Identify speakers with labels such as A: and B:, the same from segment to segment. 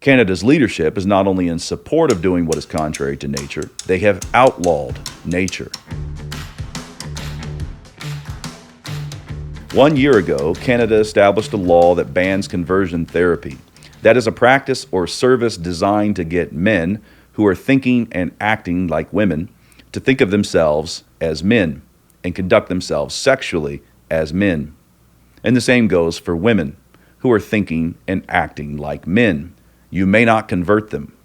A: Canada's leadership is not only in support of doing what is contrary to nature, they have outlawed nature. 1 year ago, Canada established a law that bans conversion therapy. That is a practice or service designed to get men who are thinking and acting like women to think of themselves as men and conduct themselves sexually as men. And the same goes for women who are thinking and acting like men. You may not convert them.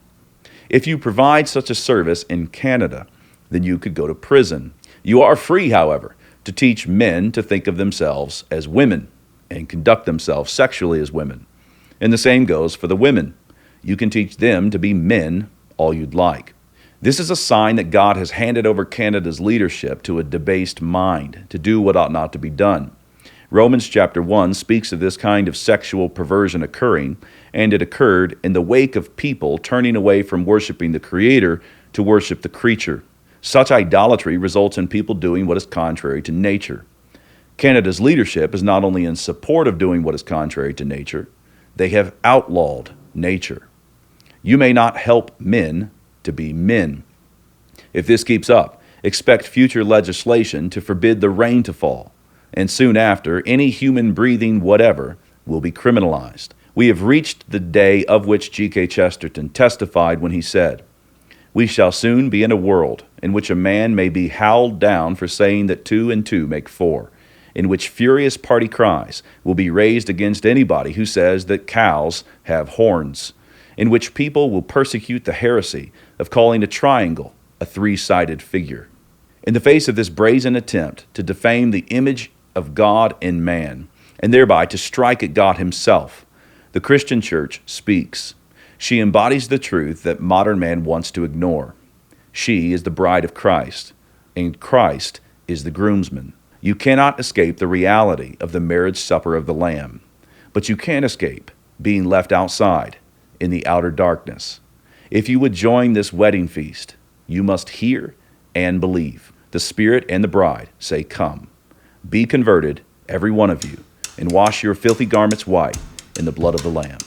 A: If you provide such a service in Canada, then you could go to prison. You are free, however, to teach men to think of themselves as women and conduct themselves sexually as women. And the same goes for the women. You can teach them to be men all you'd like. This is a sign that God has handed over Canada's leadership to a debased mind to do what ought not to be done. Romans chapter 1 speaks of this kind of sexual perversion occurring, and it occurred in the wake of people turning away from worshiping the Creator to worship the creature. Such idolatry results in people doing what is contrary to nature. Canada's leadership is not only in support of doing what is contrary to nature, they have outlawed nature. You may not help men to be men. If this keeps up, expect future legislation to forbid the rain to fall, and soon after, any human breathing whatever will be criminalized. We have reached the day of which G.K. Chesterton testified when he said, "We shall soon be in a world in which a man may be howled down for saying that 2 and 2 make 4, in which furious party cries will be raised against anybody who says that cows have horns, in which people will persecute the heresy of calling a triangle a 3-sided figure." In the face of this brazen attempt to defame the image of God in man, and thereby to strike at God himself, the Christian church speaks. She embodies the truth that modern man wants to ignore. She is the bride of Christ, and Christ is the groomsman. You cannot escape the reality of the marriage supper of the Lamb, but you can escape being left outside in the outer darkness. If you would join this wedding feast, you must hear and believe. The Spirit and the bride say, "Come." Be converted, every one of you, and wash your filthy garments white in the blood of the Lamb.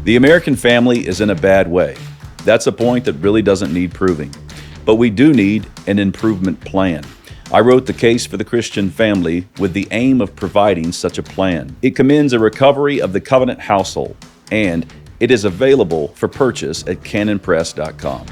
A: The American family is in a bad way. That's a point that really doesn't need proving. But we do need an improvement plan. I wrote The Case for the Christian Family with the aim of providing such a plan. It commends a recovery of the covenant household, and it is available for purchase at canonpress.com.